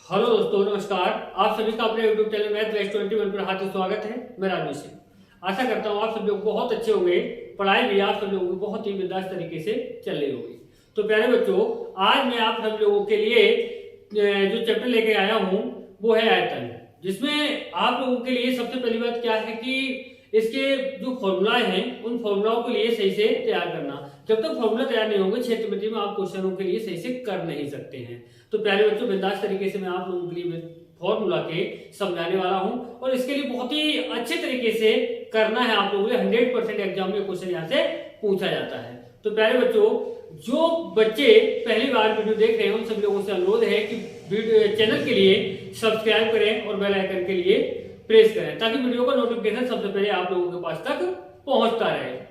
Hello दोस्तों, नमस्कार। आप सभी का अपने यूट्यूब चैनल मैथ बेस्ट 21 पर हार्दिक स्वागत है। मैं राजू सिंह। आशा करता हूँ आप सब लोग बहुत अच्छे होंगे। पढ़ाई भी आप सब लोगों की बहुत ही बिंदास तरीके से चल रही होगी। तो प्यारे बच्चों, आज मैं आप सब लोगों के लिए जो चैप्टर लेके आया हूँ वो है आयतन, जिसमें आप लोगों के लिए सबसे पहली बात क्या है कि इसके जो फॉर्मूलाए हैं उन फॉर्मूलाओं के लिए सही से तैयार करना। जब तक फॉर्मूला तैयार नहीं होंगे क्षेत्रमिति में आप क्वेश्चनों के लिए सही से कर नहीं सकते हैं। तो प्यारे बच्चों, बिंदास तरीके से मैं आप लोगों के लिए फॉर्मूला के समझाने वाला हूं और इसके लिए बहुत ही अच्छे तरीके से करना है। आप लोगों को 100% एग्जाम में क्वेश्चन यहाँ से पूछा जाता है। तो प्यारे बच्चों, जो बच्चे पहली बार वीडियो देख रहे हैं उन सभी लोगों से अनुरोध है कि चैनल के लिए सब्सक्राइब करें और बेल आइकन के लिए प्रेस करें, ताकि वीडियो का नोटिफिकेशन सबसे पहले आप लोगों के पास तक पहुंचता रहे।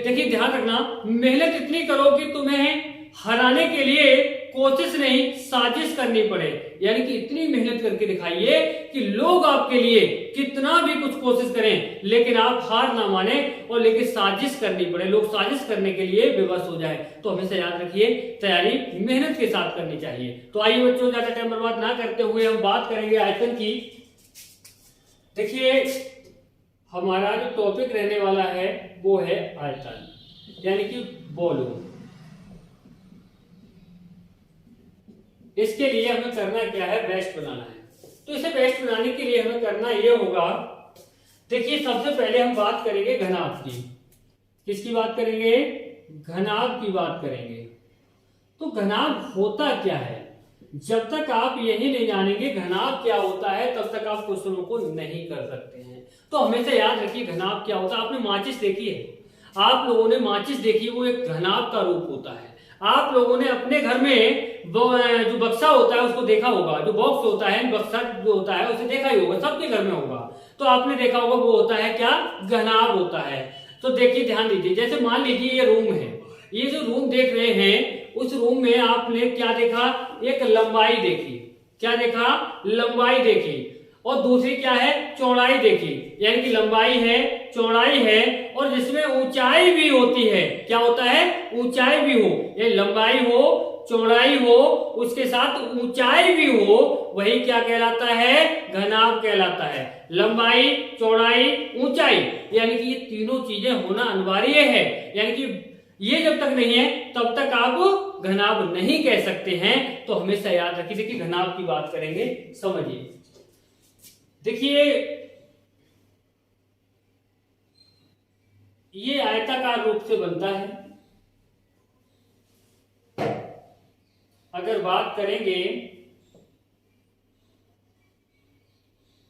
देखिए, ध्यान रखना, मेहनत इतनी करो कि तुम्हें हराने के लिए कोशिश नहीं साजिश करनी पड़े। यानी कि इतनी मेहनत करके दिखाइए कि लोग आपके लिए कितना भी कुछ कोशिश करें लेकिन आप हार ना माने और लेकिन साजिश करनी पड़े, लोग साजिश करने के लिए बेबस हो जाए। तो हमेशा याद रखिए, तैयारी मेहनत के साथ करनी चाहिए। तो आइए बच्चों, ज्यादा टाइम बर्बाद ना करते हुए हम बात करेंगे आयतन की। देखिए, हमारा जो टॉपिक रहने वाला है वो है आयतन, यानी कि वॉल्यूम। इसके लिए हमें करना क्या है, बेस्ट बनाना है। तो इसे बेस्ट बनाने के लिए हमें करना यह होगा, देखिए सबसे पहले हम बात करेंगे घनाभ की। किसकी बात करेंगे? घनाभ की बात करेंगे। तो घनाभ होता क्या है? जब तक आप यही नहीं जानेंगे घनाभ क्या होता है तब तक आप क्वेश्चनों को नहीं कर सकते हैं। तो हमेशा याद रखिए घनाभ क्या होता है। आपने माचिस देखी है, आप लोगों ने माचिस देखी, वो एक घनाभ का रूप होता है। आप लोगों ने अपने घर में जो बक्सा होता है उसको देखा होगा, जो बॉक्स होता है, बक्सा जो होता है उसे देखा ही होगा, सबके घर में होगा। तो आपने देखा होगा, वो होता है क्या? घनाभ होता है। तो देखिए, ध्यान दीजिए, जैसे मान लीजिए ये रूम है, ये जो रूम देख रहे हैं उस रूम में आपने क्या देखा? एक लंबाई देखी। क्या देखा? लंबाई देखी। और दूसरी क्या है? चौड़ाई देखी। यानी कि लंबाई है, चौड़ाई है और जिसमें ऊंचाई भी होती है। क्या होता है? ऊंचाई भी हो। ये लंबाई हो, चौड़ाई हो, उसके साथ ऊंचाई भी हो, वही क्या कहलाता है? घनाभ कहलाता है। लंबाई, चौड़ाई, ऊंचाई, यानी कि ये तीनों चीजें होना अनिवार्य है। यानी कि ये जब तक नहीं है तब तक आप घनाभ नहीं कह सकते हैं। तो हमेशा याद रखिए। देखिए, घनाभ की बात करेंगे, समझिए। देखिए, ये आयताकार रूप से बनता है। अगर बात करेंगे,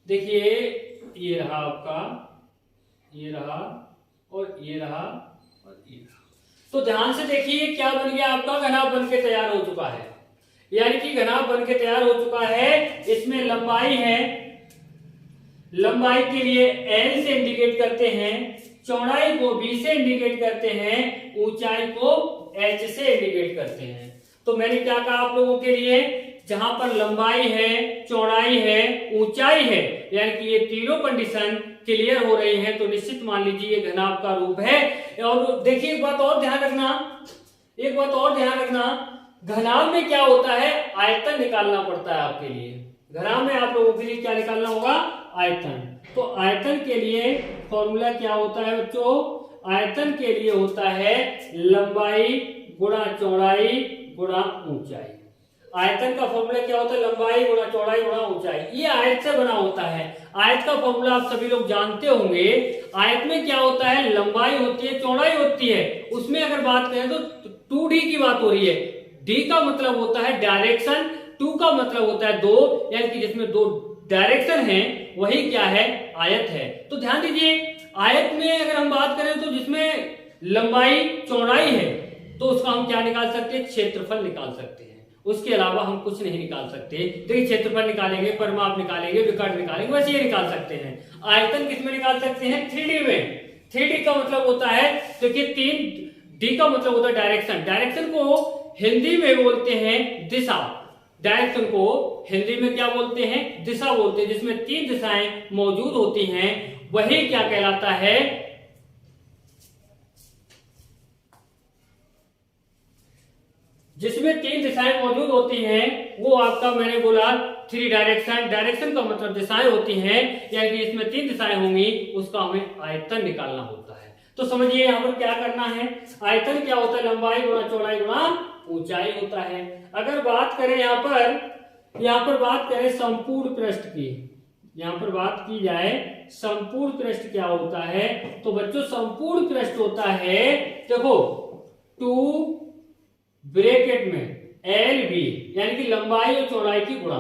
देखिए ये रहा आपका, ये रहा और ये रहा और ये रहा। तो ध्यान से देखिए, क्या बन गया आपका? घनाभ बन के तैयार हो चुका है। यानी कि घनाभ बन के तैयार हो चुका है। इसमें लंबाई है, लंबाई के लिए L से इंडिकेट करते हैं, चौड़ाई को B से इंडिकेट करते हैं, ऊंचाई को H से इंडिकेट करते हैं। तो मैंने क्या कहा आप लोगों के लिए? जहां पर लंबाई है, चौड़ाई है, ऊंचाई है, यानी कि ये तीनों कंडीशन क्लियर हो रही है तो निश्चित मान लीजिए ये घनाभ का रूप है। और देखिए, एक बात और ध्यान रखना, एक बात और ध्यान रखना, घनाभ में क्या होता है? आयतन निकालना पड़ता है आपके लिए। घनाभ में आप लोगों के लिए क्या निकालना होगा? आयतन। तो आयतन के लिए फॉर्मूला क्या होता है बच्चों? आयतन के लिए होता है लंबाई गुणा चौड़ाई गुणा ऊंचाई। आयतन का फॉर्मूला क्या होता है? लंबाई गुणा चौड़ाई गुणा ऊंचाई। ये आयत से बना होता है। आयत का फॉर्मूला आप सभी लोग जानते होंगे। आयत में क्या होता है? लंबाई होती है, चौड़ाई होती है। उसमें अगर बात करें तो 2D की बात हो रही है। D का मतलब होता है डायरेक्शन, 2 का मतलब होता है 2, यानी कि जिसमें 2 डायरेक्शन है वही क्या है? आयत है। तो ध्यान दीजिए, आयत में अगर हम बात करें तो जिसमें लंबाई चौड़ाई है तो उसका हम क्या निकाल सकते हैं? क्षेत्रफल निकाल सकते हैं। उसके अलावा हम कुछ नहीं निकाल सकते। देखिए, क्षेत्रफल निकालेंगे, परिमाप निकालेंगे, विकर्ण निकालेंगे, बस ये निकाल सकते हैं। आयतन किसमें निकाल सकते हैं? 3D में। 3D का मतलब होता है, देखिए 3D का मतलब होता है डायरेक्शन। डायरेक्शन को हिंदी में बोलते हैं दिशा। डायरेक्शन को हिंदी में क्या बोलते हैं? दिशा बोलते हैं। जिसमें 3 दिशाएं मौजूद होती हैं वही क्या कहलाता है? जिसमें 3 दिशाएं मौजूद होती हैं वो आपका मैंने बोला 3 डायरेक्शन, डायरेक्शन का मतलब दिशाएं होती हैं, यानी कि इसमें 3 दिशाएं होंगी, उसका हमें आयतन निकालना होता है। तो समझिए यहाँ पर क्या करना है, आयतन क्या होता है, लंबाई गुणा चौड़ाई गुणा ऊंचाई होता है। अगर बात करें यहाँ पर बात करें संपूर्ण पृष्ठ की, यहाँ पर बात की जाए संपूर्ण पृष्ठ क्या होता है, तो बच्चों संपूर्ण पृष्ठ होता है, देखो 2 ब्रैकेट में एल बी यानी कि लंबाई और चौड़ाई की गुणा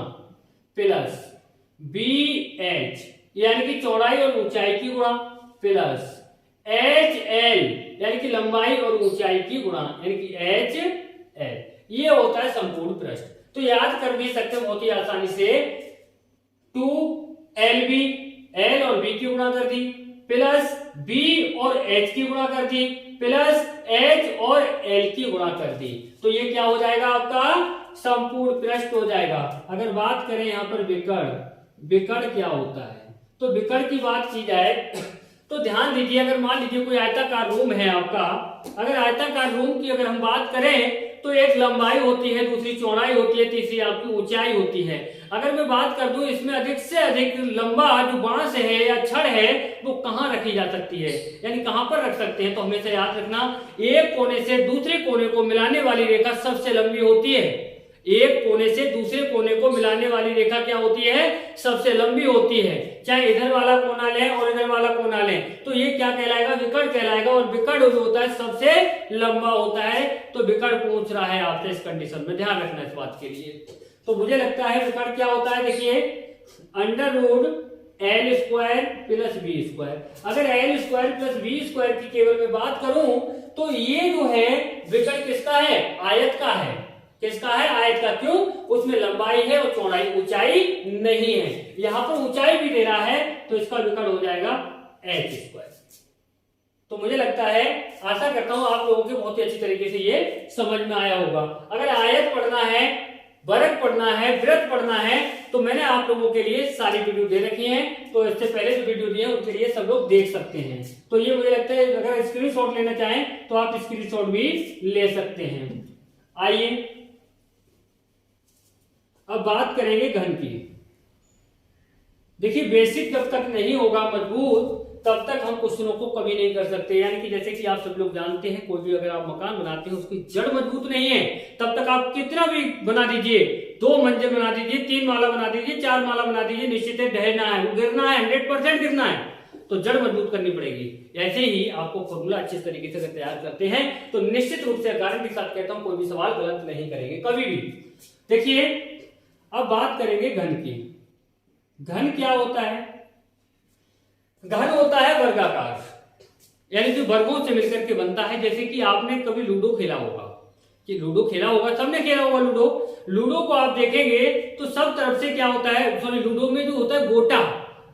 प्लस बी एच यानी कि चौड़ाई और ऊंचाई की गुणा प्लस एच एल यानी कि लंबाई और ऊंचाई की गुणा यानी कि एच एल, ये होता है संपूर्ण पृष्ठ। तो याद कर भी सकते हैं बहुत ही आसानी से, 2 एल बी, एल और बी की गुणा कर दी प्लस बी और एच की गुणा कर दी प्लस एच और एल की गुणा कर दी, तो ये क्या हो जाएगा आपका संपूर्ण पृष्ठ हो जाएगा। अगर बात करें यहाँ पर विकर्ण क्या होता है, तो विकर्ण की बात की जाए तो ध्यान दीजिए, अगर मान लीजिए कोई आयताकार रूम है आपका, अगर आयताकार रूम की अगर हम बात करें तो एक लंबाई होती है, दूसरी चौड़ाई होती है, तीसरी आपकी ऊंचाई होती है। अगर मैं बात कर दूं इसमें अधिक से अधिक लंबा जो बांस है या छड़ है वो कहां रखी जा सकती है, यानी कहां पर रख सकते हैं, तो हमेशा याद रखना एक कोने से दूसरे कोने को मिलाने वाली रेखा सबसे लंबी होती है। एक कोने से दूसरे कोने को मिलाने वाली रेखा क्या होती है, सबसे लंबी होती है। चाहे इधर वाला कोना लें और इधर वाला कोना लें तो ये क्या कहलाएगा, विकर्ण कहलाएगा, और विकर्ण जो होता है सबसे लंबा होता है। तो विकर्ण पूछ रहा है आपसे इस कंडीशन में, ध्यान रखना इस बात के लिए। तो मुझे लगता है विकर्ण क्या होता है, देखिए under root L square plus B square. अगर L square plus B square की केवल मैं बात करूं तो ये जो है विकर्ण किसका है, आयत का है। किसका है, आयत का। क्यों, उसमें लंबाई है और चौड़ाई ऊंचाई नहीं है। यहां पर ऊंचाई भी दे रहा है तो इसका विकर्ण हो जाएगा एच स्क्वायर। तो मुझे लगता है, आशा करता हूं आप लोगों के बहुत ही अच्छी तरीके से ये समझ में आया होगा। अगर आयत पढ़ना है, वर्ग पढ़ना है, वृत्त पढ़ना है तो मैंने आप लोगों के लिए सारी वीडियो दे रखी हैं, तो इससे पहले जो वीडियो दी है उनके लिए सब लोग देख सकते हैं। तो ये मुझे लगता है अगर स्क्रीनशॉट लेना चाहें तो आप स्क्रीनशॉट भी ले सकते हैं। आइए अब बात करेंगे घन की। देखिए बेसिक जब तक नहीं होगा मजबूत तब तक हम क्वेश्चनों को कभी नहीं कर सकते। यानी कि जैसे कि आप सब लोग जानते हैं, कोई भी अगर आप मकान बनाते हैं उसकी जड़ मजबूत नहीं है तब तक आप कितना भी बना दीजिए, 2 मंजिल बना दीजिए, 3 माला बना दीजिए, 4 माला बना दीजिए, निश्चित है ढहना है, गिरना है, 100% गिरना है, तो जड़ मजबूत करनी पड़ेगी। ऐसे ही आपको फॉर्मूला अच्छे तरीके से अगर तैयार करते हैं तो निश्चित रूप से गारंटी के साथ कहता हूं कोई भी सवाल गलत नहीं करेंगे कभी भी। देखिए अब बात करेंगे घन की। घन क्या होता है, घन होता है वर्गाकार, यानी कि वर्गों से मिलकर के बनता है। जैसे कि आपने कभी लूडो खेला होगा, कि लूडो खेला होगा, सबने खेला होगा लूडो। लूडो को आप देखेंगे तो सब तरफ से क्या होता है, सॉरी लूडो में जो होता है गोटा,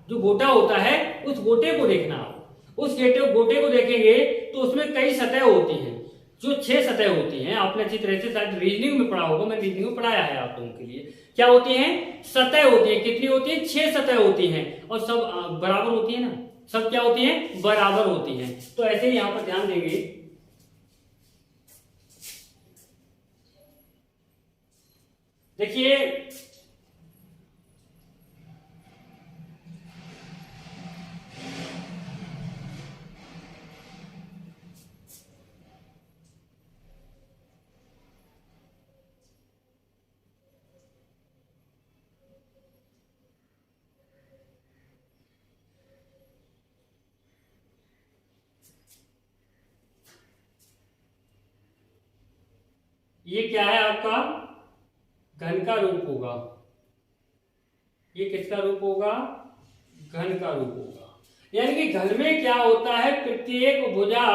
जो गोटा होता है उस गोटे को देखना आप, उस गोटे को देखेंगे तो उसमें कई सतह होती हैं, जो 6 सतह होती हैं। आपने अच्छी तरह से शायद रीजनिंग में पढ़ा होगा, मैंने रीजनिंग में पढ़ाया है आप लोगों के लिए। क्या होती हैं, सतह होती है। कितनी होती है, 6 सतह होती हैं, और सब बराबर होती है ना, सब क्या होती हैं, बराबर होती हैं। तो ऐसे ही यहां पर ध्यान देंगे, देखिए ये क्या है आपका, घन का रूप होगा। ये किसका रूप होगा, घन का रूप होगा। यानी कि घन में क्या होता है, प्रत्येक भुजा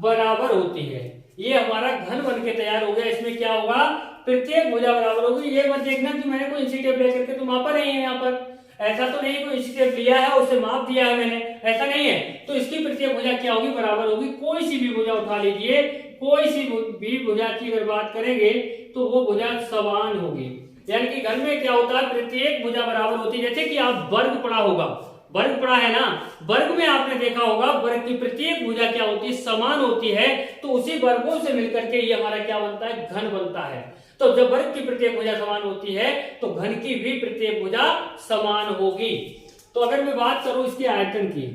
बराबर होती है। ये हमारा घन बन के तैयार हो गया। इसमें क्या होगा, प्रत्येक भुजा बराबर होगी। ये मत देखना कि मैंने कोई इंची टेप लेकर के तो मापा नहीं है, यहाँ पर ऐसा तो नहीं कोई इंची टेप लिया है उससे माप दिया है मैंने, ऐसा नहीं है। तो इसकी प्रत्येक भुजा क्या होगी, बराबर होगी। कोई सी भी भुजा उठा लीजिए, कोई सी भी भुजा की अगर बात करेंगे तो वो भुजा समान होगी। यानी कि घन में क्या होता है, प्रत्येक भुजा बराबर होती है। जैसे कि आप वर्ग पढ़ा होगा, वर्ग पढ़ा है ना, वर्ग में आपने देखा होगा वर्ग की प्रत्येक भुजा क्या होती है, समान होती है, तो उसी वर्गों से मिलकर के ये हमारा क्या बनता है, घन बनता है। तो जब वर्ग की प्रत्येक भुजा समान होती है तो घन की भी प्रत्येक भुजा समान होगी। तो अगर मैं बात करूं इसके आयतन की,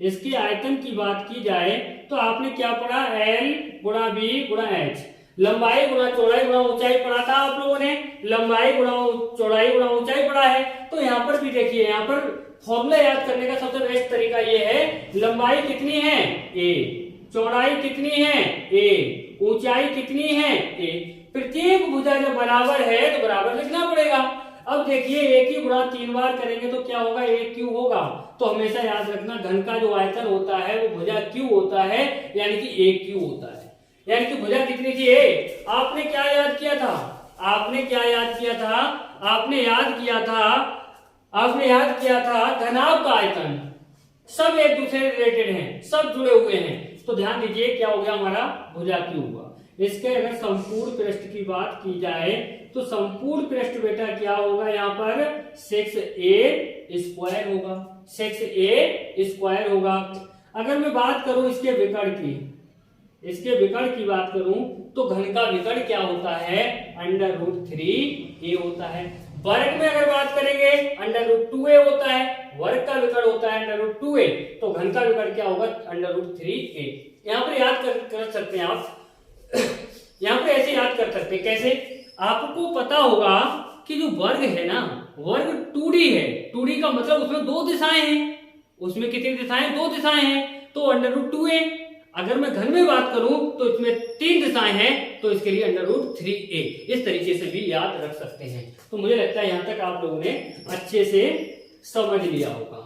इसकी आयतन की बात की जाए तो आपने क्या पढ़ा, L गुणा B गुणा H, लंबाई गुणा चौड़ाई गुणा ऊंचाई पढ़ा था आप लोगों ने, लंबाई गुणा चौड़ाई गुणा ऊंचाई पढ़ा है। तो यहाँ पर भी देखिए, यहाँ पर फॉर्मूला याद करने का सबसे बेस्ट तरीका ये है, लंबाई कितनी है a, चौड़ाई कितनी है a, ऊंचाई कितनी है a, प्रत्येक भुजा जब बराबर है तो बराबर लिखना पड़ेगा। अब देखिए एक ही गुणा 3 बार करेंगे तो क्या होगा, a क्यू होगा। तो हमेशा याद रखना घन का जो आयतन होता है वो भुजा क्यू होता है, यानी कि a क्यू होता है। यानी कि भुजा कितनी थी a, आपने क्या याद किया था, आपने क्या याद किया था, आपने याद किया था, आपने याद किया था घनाभ का आयतन, सब एक दूसरे से रिलेटेड हैं, सब जुड़े हुए हैं। तो ध्यान दीजिए क्या हो गया, हमारा भुजा क्यू हुआ। इसके अगर संपूर्ण पृष्ठ की बात की जाए तो संपूर्ण पृष्ठ बेटा क्या होगा, यहाँ पर 6a स्क्वायर होगा, 6a स्क्वायर होगा। अगर मैं बात करूं इसके विकर्ण की, इसके विकर्ण की बात करूं तो घन का विकर्ण क्या होता है, √3a होता है। वर्ग में अगर बात करेंगे √2a होता है, वर्ग का विकर्ण होता है √2a, तो घन का विकर्ण क्या होगा, √3a। यहाँ पर याद कर सकते हैं आप, यहाँ पर ऐसे याद कर सकते हैं, कैसे, आपको पता होगा कि जो वर्ग है ना, वर्ग 2D है, 2D का मतलब उसमें 2 दिशाएं हैं, उसमें कितनी दिशाएं, 2 दिशाएं हैं, तो √2a। अगर मैं घन में बात करूं तो इसमें 3 दिशाएं हैं, तो इसके लिए √3a, इस तरीके से भी याद रख सकते हैं। तो मुझे लगता है यहां तक आप लोगों ने अच्छे से समझ लिया होगा।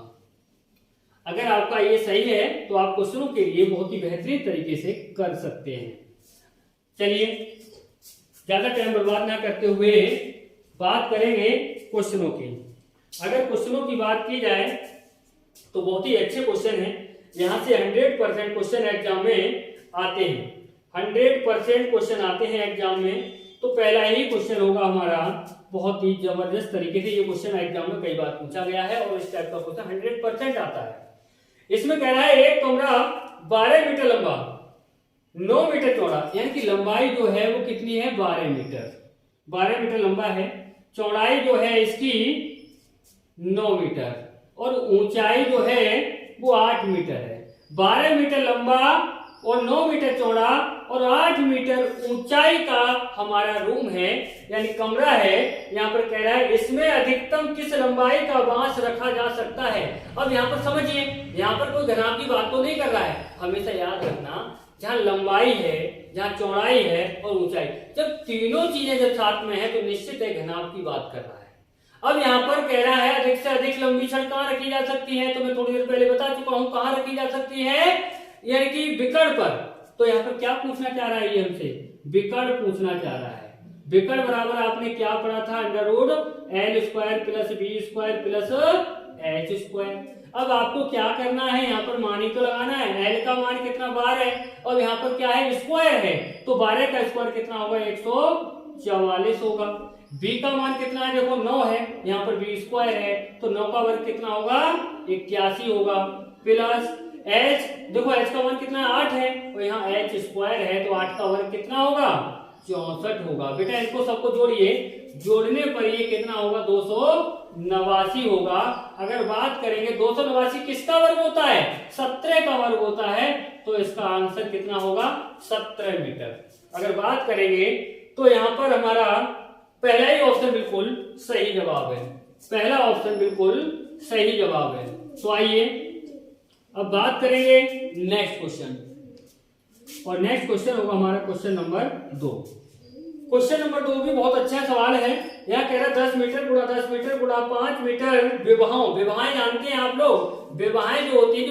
अगर आपका ये सही है तो आप क्वेश्चनों के लिए बहुत ही बेहतरीन तरीके से कर सकते हैं। चलिए ज्यादा टाइम बर्बाद ना करते हुए बात करेंगे क्वेश्चनों की। अगर क्वेश्चनों की बात की जाए तो बहुत ही अच्छे क्वेश्चन हैं, यहां से 100% क्वेश्चन एग्जाम में आते हैं, 100% क्वेश्चन आते हैं एग्जाम में। तो पहला ही क्वेश्चन होगा हमारा बहुत ही जबरदस्त तरीके से, ये क्वेश्चन एग्जाम में कई बार पूछा गया है और इस टाइप का क्वेश्चन 100% आता है। इसमें कह रहा है एक कमरा 12 मीटर लंबा 9 मीटर चौड़ा, यानी कि लंबाई जो है वो कितनी है, 12 मीटर, 12 मीटर लंबा है, चौड़ाई जो है इसकी 9 मीटर और ऊंचाई जो है वो 8 मीटर है। 12 मीटर लंबा और 9 मीटर चौड़ा और 8 मीटर ऊंचाई का हमारा रूम है, यानी कमरा है। यहाँ पर कह रहा है इसमें अधिकतम किस लंबाई का बांस रखा जा सकता है। अब यहाँ पर समझिए, यहाँ पर कोई घनाभ की बात तो नहीं कर रहा है। हमेशा याद रखना, जहाँ लंबाई है, जहाँ चौड़ाई है और ऊंचाई, जब तीनों चीजें जब साथ में है तो निश्चित है घनाभ की बात कर रहा है। अब यहाँ पर कह रहा है अधिक से अधिक लंबी छड़ कहाँ रखी जा सकती है, तो मैं थोड़ी देर पहले बता चुका हूं कहाँ रखी जा सकती है, यानी कि विकर्ण पर। तो यहाँ पर क्या पूछना चाह रहा है ये हमसे, विकर्ण पूछना चाह रहा है। विकर्ण बराबर आपने क्या पढ़ा था, √L² + B² + H²। अब आपको क्या करना है, यहाँ पर मान ही तो लगाना है। L का मान कितना 12 है और यहाँ पर क्या है, स्क्वायर है, तो 12 का स्क्वायर कितना होगा, 144 होगा। B का मान कितना है, देखो 9 है, यहाँ पर B² है, तो 9 का वर्ग कितना होगा, 81 होगा, प्लस H, देखो H का मान कितना है, 8 है, और यहाँ H² है, तो 8 का वर्ग कितना होगा, 64 होगा। बेटा इनको सबको जोड़िए, जोड़ने पर ये कितना होगा, 289 होगा। अगर बात करेंगे 289 किसका वर्ग होता है, 17 का वर्ग होता है, तो इसका आंसर कितना होगा, 17 मीटर। अगर बात करेंगे तो यहाँ पर हमारा पहला ही ऑप्शन बिल्कुल सही जवाब है, पहला ऑप्शन बिल्कुल सही जवाब है। तो आइए अब बात करेंगे नेक्स्ट क्वेश्चन, और नेक्स्ट क्वेश्चन होगा हमारा क्वेश्चन नंबर 2। क्वेश्चन नंबर 2 भी बहुत अच्छा सवाल है। यहाँ कह रहा 10 मीटर गुणा 10 मीटर गुणा 5 मीटर विबाहों, विबाहें जानते हैं आप लोग, विबाहें जो होती है,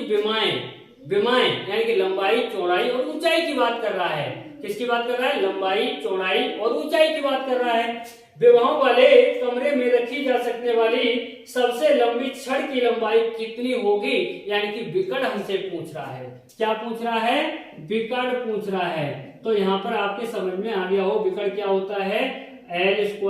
विमाएं यानी कि लंबाई चौड़ाई और ऊंचाई की बात कर रहा है। किसकी बात कर रहा है, लंबाई चौड़ाई और ऊंचाई की बात कर रहा है। विवाहों वाले कमरे में रखी जा सकने वाली सबसे लंबी छड़ की लंबाई कितनी होगी, यानी कि विकर्ण हमसे पूछ रहा है। क्या पूछ रहा है, विकर्ण पूछ रहा है। तो यहाँ पर आपके समझ में आ गया हो विकर्ण क्या होता है, L² +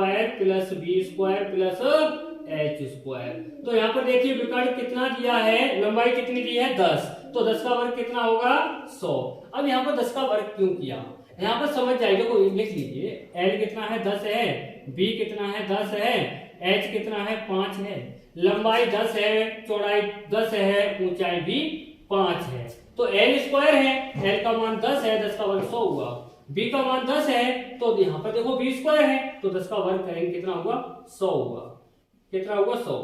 B² + h स्क्वायर। तो यहाँ पर देखिए विकर्ण कितना दिया है, लंबाई कितनी दी है 10, तो 10 का वर्ग कितना होगा 100। अब यहाँ पर 10 का वर्ग क्यों किया, यहाँ पर समझ जाएगा, देखो लिख लीजिए l कितना है 10 है, b कितना है 10 है, h कितना है 5 है, लंबाई 10 है, चौड़ाई 10 है, ऊंचाई भी 5 है, तो l स्क्वायर है, l का मान 10 है, 10 का वर्ग 100 हुआ, b का मान 10 है, तो यहाँ पर देखो b स्क्वायर है, तो 10 का वर्ग करेंगे कितना होगा 100 हुआ, कितना होगा 100।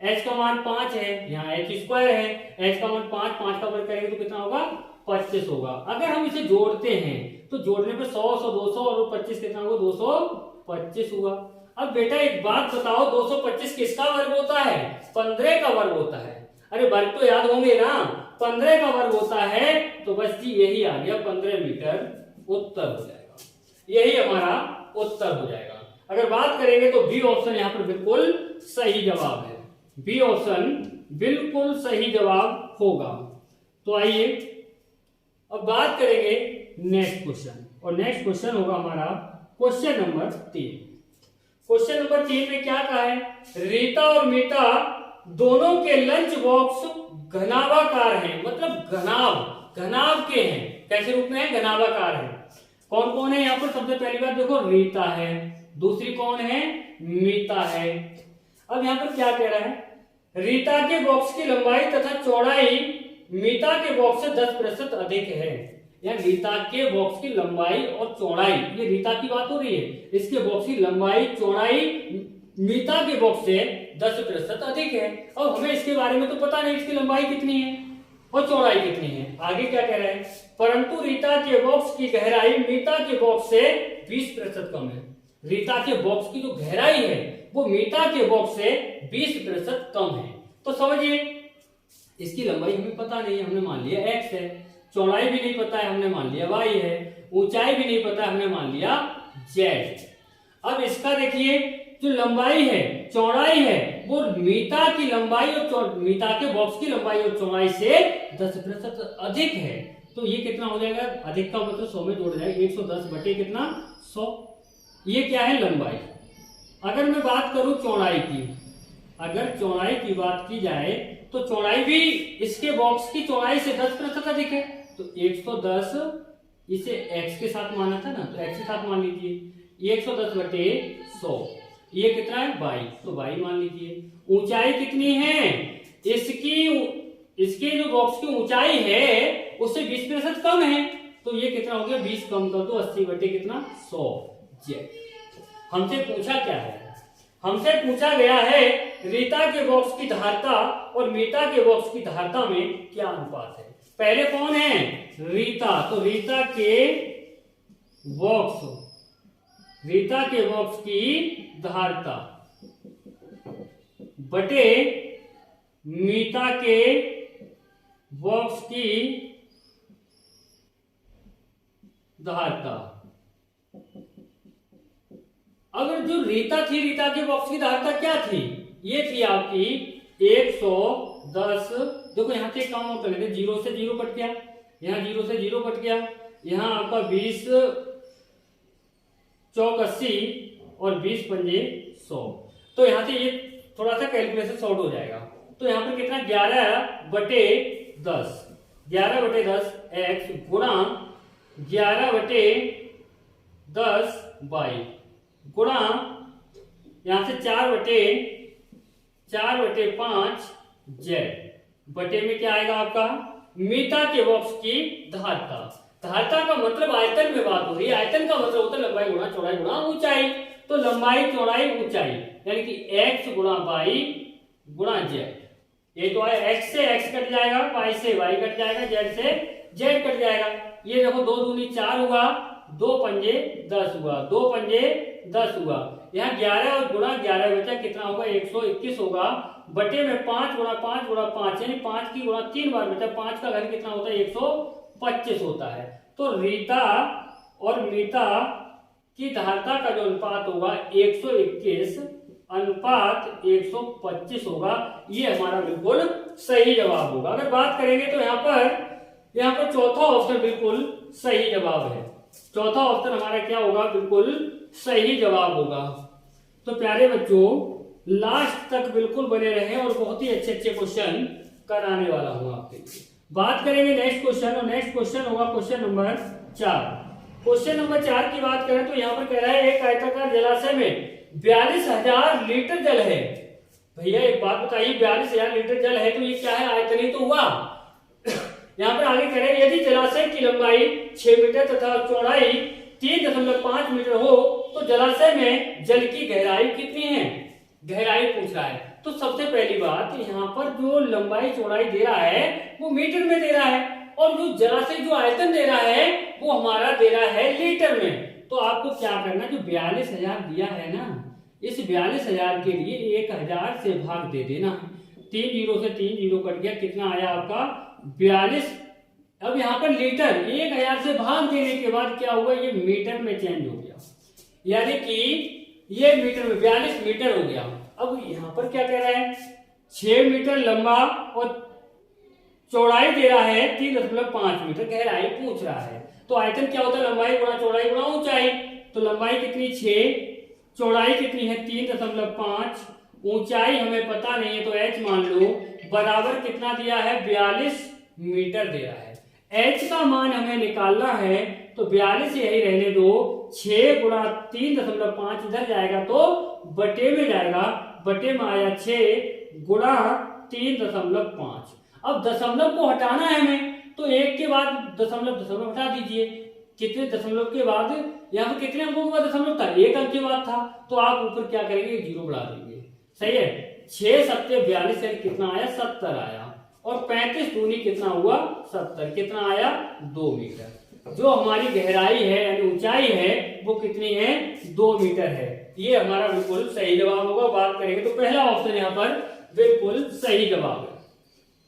h का मान 5 है, यहाँ h स्क्वायर है, h का मान 5, 5 का वर्ग करेंगे तो कितना होगा 25 होगा। अगर हम इसे जोड़ते हैं तो जोड़ने पर 100, 100, 200 और 25 कितना होगा 225 हुआ। अब बेटा एक बात बताओ, 225 किसका वर्ग होता है, 15 का वर्ग होता है। अरे वर्ग तो याद होंगे ना, 15 का वर्ग होता है, तो बस जी यही आ गया 15 मीटर उत्तर हो जाएगा, यही हमारा उत्तर हो जाएगा। अगर बात करेंगे तो बी ऑप्शन यहाँ पर बिल्कुल सही जवाब है, बी ऑप्शन बिल्कुल सही जवाब होगा। तो आइए अब बात करेंगे नेक्स्ट क्वेश्चन, और नेक्स्ट क्वेश्चन होगा हमारा क्वेश्चन नंबर 3। क्वेश्चन नंबर 3 में क्या कहा है, रीता और मीता दोनों के लंच बॉक्स घनाभाकार हैं, मतलब घनाभ के हैं, कैसे रूप में है, घनाभाकार है। कौन कौन है यहाँ पर, सबसे पहली बात देखो रीता है, दूसरी कौन है, मीता है। अब यहाँ पर क्या कह रहा है, रीता के बॉक्स की लंबाई तथा चौड़ाई मीता के बॉक्स से 10% अधिक है। या रीता के बॉक्स की लंबाई और चौड़ाई, ये रीता की बात हो रही है, इसके बॉक्स की लंबाई चौड़ाई मीता के बॉक्स से 10% अधिक है। अब हमें इसके बारे में तो पता नहीं इसकी लंबाई कितनी है और चौड़ाई कितनी है। आगे क्या कह रहा है, परंतु रीता के बॉक्स की गहराई मीता के बॉक्स से 20% कम है। रीता के बॉक्स की जो गहराई है वो मीता के बॉक्स से 20% कम है। तो समझिए इसकी लंबाई हमें पता नहीं है, हमने मान लिया x है, चौड़ाई भी नहीं पता है, हमने मान लिया y है, ऊंचाई भी नहीं पता है, हमने मान लिया z। अब इसका देखिए जो लंबाई है चौड़ाई है वो मीता की लंबाई और मीता के बॉक्स की लंबाई और चौड़ाई से 10% अधिक है। तो ये कितना हो जाएगा, अधिक का मतलब 100 में जोड़ जाएगा, 110 बटे कितना 100। ये क्या है लंबाई। अगर मैं बात करूं चौड़ाई की, अगर चौड़ाई की बात की जाए तो चौड़ाई भी इसके बॉक्स की चौड़ाई से 10% अधिक है, तो 110 इसे x के साथ माना था ना, तो x के साथ मान लीजिए 110 बटे 100, ये कितना है 22, तो 22 मान लीजिए। ऊंचाई कितनी है, इसकी जो बॉक्स की ऊंचाई है उससे 20% कम है, तो ये कितना हो गया 20 कम कर दो 80 बटे कितना 100 z। हमसे पूछा क्या है, हमसे पूछा गया है रीता के बॉक्स की धारता और मीता के बॉक्स की धारता में क्या अनुपात है। पहले कौन है रीता, तो रीता के बॉक्स की धारता बटे मीता के बॉक्स की धारता। अगर जो रीता थी, रीता के बॉक्स की धारता क्या थी, ये थी आपकी 110। देखो यहाँ से काम और कर लेते, 0 से 0 कट गया, यहाँ 0 से 0 कट गया, यहाँ आपका 20 चौक 80 और 20 पंजे 100। तो यहाँ से ये थोड़ा सा कैलकुलेशन शॉर्ट हो जाएगा। तो यहाँ पर कितना 11 बटे 10, 11 बटे 10 x गुणा 11 बटे 10 y गुणा यहां से 4 बटे 5 z बटे में क्या आएगा आपका मीता के बॉक्स की धारता। धारता का मतलब आयतन में बात हो रही है, आयतन का मतलब होता है लंबाई गुणा चौड़ाई गुणा ऊंचाई। तो लंबाई चौड़ाई ऊंचाई यानी कि x गुणा y गुणा z। ये तो है x से x कट जाएगा, y से y कट जाएगा, z से z कट जाएगा। ये देखो 2 दूनी 4 हुआ, 2 पंजे 10 हुआ, 2 पंजे 10 हुआ। यहाँ 11 और गुणा 11 बचा कितना होगा 121 होगा, बटे में 5 गुणा 5 गुणा 5 यानी 5 की गुणा 3 बार बचा, 5 का घन कितना होता है 125 होता है। तो रीता और मीता की धारता का जो अनुपात होगा 121 अनुपात 125 होगा। ये हमारा बिल्कुल सही जवाब होगा। अगर बात करेंगे तो यहाँ पर चौथा ऑप्शन बिल्कुल सही जवाब है। चौथा ऑप्शन हमारा क्या होगा, बिल्कुल सही जवाब होगा। तो प्यारे बच्चों लास्ट तक बिल्कुल बने रहें और बहुत ही अच्छे अच्छे क्वेश्चन कराने वाला हूं आपके लिए। बात करेंगे नेक्स्ट क्वेश्चन, और नेक्स्ट क्वेश्चन होगा क्वेश्चन नंबर 4। क्वेश्चन नंबर 4 की बात करें तो यहाँ पर कह रहा है एक आयताकार जलाशय में 42,000 लीटर जल है। भैया एक बात बताइए, 42,000 लीटर जल है तो ये क्या है, आयतन ही तो हुआ। यहाँ पर आगे कह रहे हैं यदि जलाशय की लंबाई 6 मीटर तथा चौड़ाई 3.5 मीटर हो तो जलाशय में जल की गहराई कितनी है, गहराई पूछ रहा है। तो सबसे पहली बात, यहाँ पर जो लंबाई चौड़ाई दे रहा है वो मीटर में दे रहा है, और जो जलाशय जो आयतन दे रहा है वो हमारा दे रहा है लीटर में। तो आपको क्या करना, जो 42,000 दिया है ना, इस 42,000 के लिए 1,000 से भाग दे देना। 3 जीरो से 3 जीरो कट गया, कितना आया आपका 42। अब यहाँ पर लीटर 1,000 से भाग देने के बाद क्या हुआ, ये मीटर में चेंज हो गया, यानी कि ये मीटर में 42 मीटर हो गया। अब यहाँ पर क्या कह रहा है, 6 मीटर लंबा और चौड़ाई दे रहा है 3.5 मीटर, गहराई पूछ रहा है। तो आयतन क्या होता है, लंबाई गुणा चौड़ाई गुणा ऊंचाई। तो लंबाई कितनी 6, चौड़ाई कितनी है 3.5, ऊंचाई हमें पता नहीं है तो h मान लो, बराबर कितना दिया है 42 मीटर दे रहा है। h का मान हमें निकालना है तो 42 यही रहने दो, 6 गुणा 3.5 इधर जाएगा तो बटे में जाएगा, बटे में आया 6 गुणा 3.5। अब दशमलव को हटाना है हमें, तो 1 के बाद दशमलव हटा दीजिए। कितने दशमलव के बाद, यहाँ पर कितने अंकों का दशमलव था, 1 अंक के बाद था, तो आप ऊपर क्या करेंगे, 0 बढ़ा देंगे। सही है, 6 सत्ते 42 से कितना आया 70 आया, और 35 दूनी कितना हुआ 70, कितना आया 2 मीटर। जो हमारी गहराई है यानी ऊंचाई है वो कितनी है 2 मीटर है। ये हमारा बिल्कुल सही जवाब होगा। बात करेंगे तो पहला ऑप्शन यहाँ पर बिल्कुल सही जवाब है,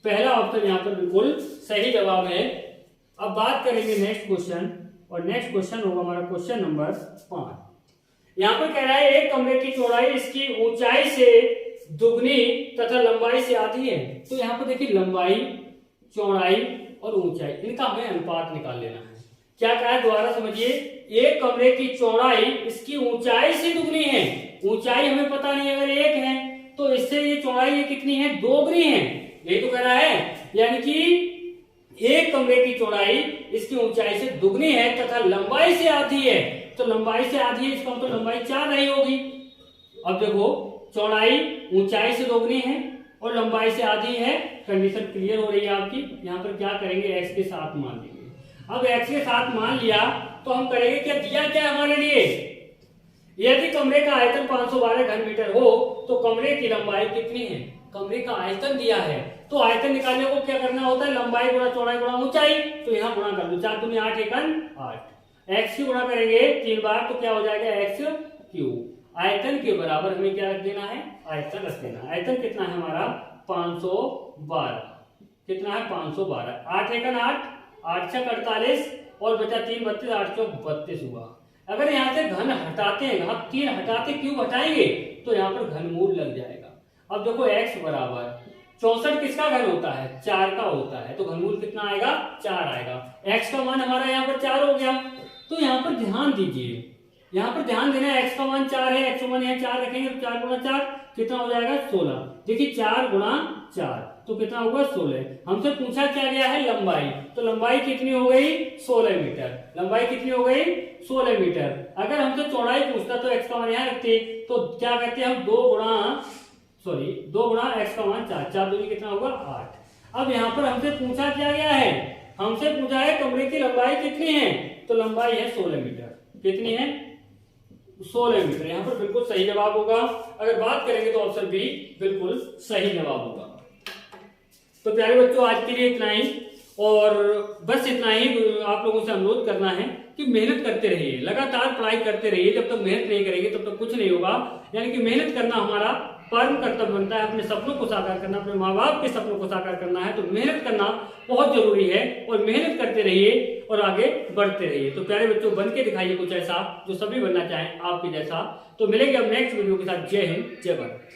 पहला ऑप्शन यहाँ पर बिल्कुल सही जवाब है। अब बात करेंगे नेक्स्ट क्वेश्चन, और नेक्स्ट क्वेश्चन होगा हमारा क्वेश्चन नंबर 5। यहाँ पर कह रहा है एक कमरे की चौड़ाई इसकी ऊंचाई से दुगनी तथा लंबाई से आधी है। तो यहाँ पर देखिए लंबाई, चौड़ाई और ऊंचाई, इनका हमें अनुपात निकाल लेना है। क्या कहा है दोबारा समझिए, एक कमरे की चौड़ाई इसकी ऊंचाई से दुगनी है। ऊंचाई हमें पता नहीं, अगर 1 है तो इससे ये चौड़ाई ये कितनी है, 2 गुनी है, यही तो कह रहा है। यानी कि एक कमरे की चौड़ाई इसकी ऊंचाई से दुगनी है तथा लंबाई से आधी है। तो लंबाई से आधी है, इसका मतलब लंबाई 4 नहीं होगी। अब देखो चौड़ाई ऊंचाई से दोगुनी है और लंबाई से आधी है, कंडीशन क्लियर हो रही है आपकी। यहाँ पर क्या करेंगे, x के साथ मान लेंगे। अब x के साथ मान लिया तो हम करेंगे क्या, दिया क्या हमारे लिए, यदि कमरे का आयतन 512 घन मीटर हो तो कमरे की लंबाई कितनी है, कमरे का आयतन दिया है। तो आयतन निकालने को क्या करना होता है, लंबाई गुणा चौड़ाई गुणा ऊंचाई। तो यहाँ गुणा कर दो, 4 दूनी 8 एकन 8, x की गुणा करेंगे 3 बार तो क्या हो जाएगा x क्यूब। आयतन के बराबर हमें क्या रख देना है, आयतन रख देना। आयतन कितना है हमारा 512, कितना है 512, 8 एकन 8, 8 छक 48 और बचा 3 32, 8 चौक 32 हुआ। अगर यहाँ से घन हटाते हैं, हम 3 हटाते क्यूब हटाएंगे तो यहाँ पर घनमूल लग जाएगा। अब देखो x बराबर 64 किसका घन होता है, 4 का होता है, तो घनमूल कितना आएगा 4 आएगा। x का मान हमारा यहाँ पर 4 हो गया। तो यहाँ पर ध्यान दीजिए, यहाँ पर ध्यान देना है, x का मान 4 है, x का मान यहाँ 4 रखेंगे तो 4 गुणा 4 कितना हो जाएगा 16। देखिए 4 गुणा 4 तो कितना होगा 16। हमसे पूछा क्या गया है लंबाई, तो लंबाई कितनी हो गई 16 मीटर, लंबाई कितनी हो गई 16 मीटर। अगर हमसे चौड़ाई पूछता तो x का मान यहाँ रखते, तो क्या करते हम 2 गुणा x का मान 4, 4 दूनी कितना होगा 8। अब यहाँ पर हमसे पूछा क्या गया है, हमसे पूछा है कमरे की लंबाई कितनी है, तो लंबाई है 16 मीटर, कितनी है 16 मीटर। यहाँ पर बिल्कुल सही जवाब होगा। अगर बात करेंगे तो ऑप्शन बी बिल्कुल सही जवाब होगा। तो प्यारे बच्चों आज के लिए इतना ही, और बस इतना ही आप लोगों से अनुरोध करना है कि मेहनत करते रहिए, लगातार पढ़ाई करते रहिए। जब तक मेहनत नहीं करेंगे तब तक कुछ नहीं होगा। यानी कि मेहनत करना हमारा परम कर्तव्य बनता है। अपने सपनों को साकार करना, अपने माँ बाप के सपनों को साकार करना है तो मेहनत करना बहुत जरूरी है, और मेहनत करते रहिए और आगे बढ़ते रहिए। तो प्यारे बच्चों बन के दिखाइए कुछ ऐसा जो सभी बनना चाहें आपके जैसा। तो मिलेंगे अब नेक्स्ट वीडियो के साथ। जय हिंद, जय भारत।